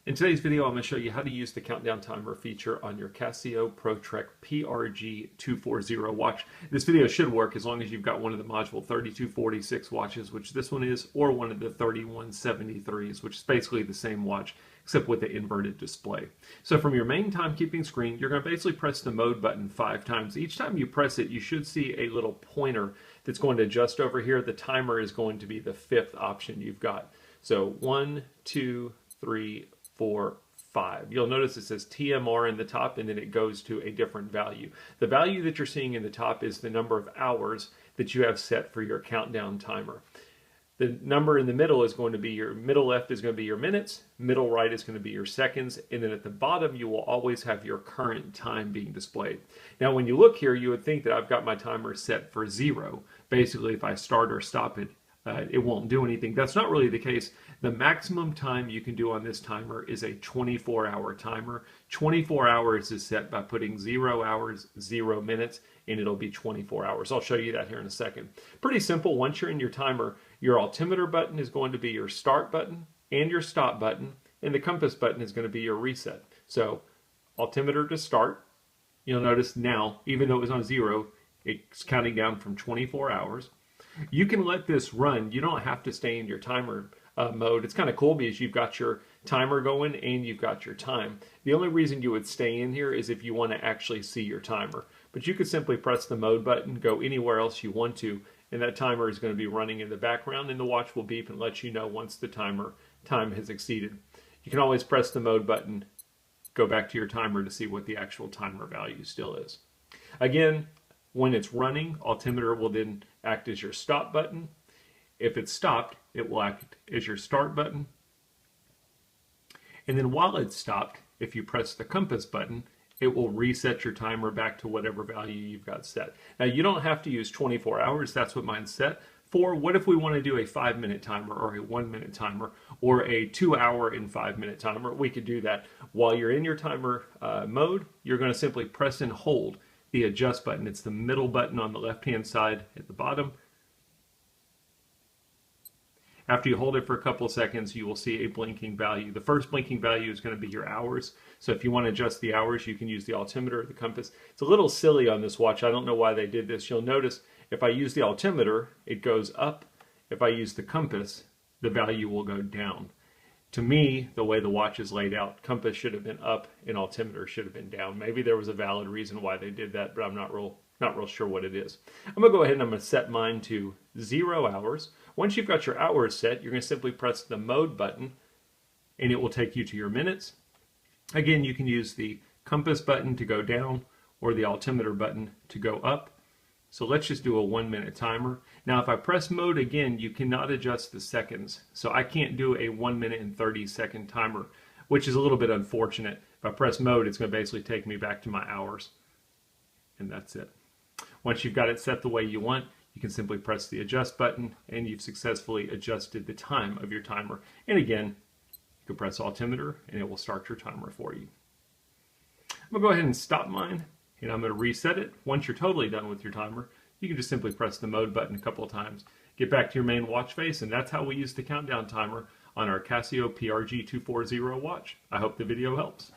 In today's video, I'm going to show you how to use the countdown timer feature on your Casio Pro PRG240 watch. This video should work as long as you've got one of the module 3246 watches, which this one is, or one of the 3173s, which is basically the same watch, except with the inverted display. So from your main timekeeping screen, you're going to basically press the mode button 5 times. Each time you press it, you should see a little pointer that's going to adjust over here. The timer is going to be the 5th option you've got. So 1, 2, 3, 4, 5. You'll notice it says TMR in the top, and then it goes to a different value. The value that you're seeing in the top is the number of hours that you have set for your countdown timer. The number in the middle is going to be your middle left is going to be your minutes, middle right is going to be your seconds, and then at the bottom you will always have your current time being displayed. Now when you look here, you would think that I've got my timer set for 0. Basically, if I start or stop it, it won't do anything. That's not really the case. The maximum time you can do on this timer is a 24-hour timer. 24 hours is set by putting 0 hours, 0 minutes, and it'll be 24 hours. I'll show you that here in a second. Pretty simple. Once you're in your timer, your altimeter button is going to be your start button and your stop button, and the compass button is going to be your reset. So altimeter to start. You'll notice now, even though it was on 0, it's counting down from 24 hours. You can let this run. You don't have to stay in your timer mode. It's kind of cool because you've got your timer going and you've got your time. The only reason you would stay in here is if you want to actually see your timer. But you could simply press the mode button, go anywhere else you want to, and that timer is going to be running in the background, and the watch will beep and let you know once the time has exceeded. You can always press the mode button, go back to your timer to see what the actual timer value still is. Again, when it's running, altimeter will then act as your stop button. If it's stopped, it will act as your start button. And then while it's stopped, if you press the compass button, it will reset your timer back to whatever value you've got set. Now you don't have to use 24 hours, that's what mine's set for. What if we want to do a 5-minute timer or a 1-minute timer or a 2-hour and 5-minute timer? We could do that. While you're in your timer mode, you're going to simply press and hold the adjust button. It's the middle button on the left-hand side at the bottom. After you hold it for a couple of seconds, you will see a blinking value. The first blinking value is going to be your hours. So if you want to adjust the hours, you can use the altimeter or the compass. It's a little silly on this watch. I don't know why they did this. You'll notice if I use the altimeter, it goes up. If I use the compass, the value will go down. To me, the way the watch is laid out, compass should have been up and altimeter should have been down. Maybe there was a valid reason why they did that, but I'm not real sure what it is. I'm going to go ahead and I'm going to set mine to 0 hours. Once you've got your hours set, you're going to simply press the mode button and it will take you to your minutes. Again, you can use the compass button to go down or the altimeter button to go up. So let's just do a 1-minute timer. Now if I press mode again, you cannot adjust the seconds. So I can't do a 1-minute and 30-second timer, which is a little bit unfortunate. If I press mode, it's going to basically take me back to my hours. And that's it. Once you've got it set the way you want, you can simply press the adjust button and you've successfully adjusted the time of your timer. And again, you can press altimeter and it will start your timer for you. I'm going to go ahead and stop mine and I'm going to reset it. Once you're totally done with your timer, you can just simply press the mode button a couple of times, get back to your main watch face, and that's how we use the countdown timer on our Casio PRG240 watch. I hope the video helps.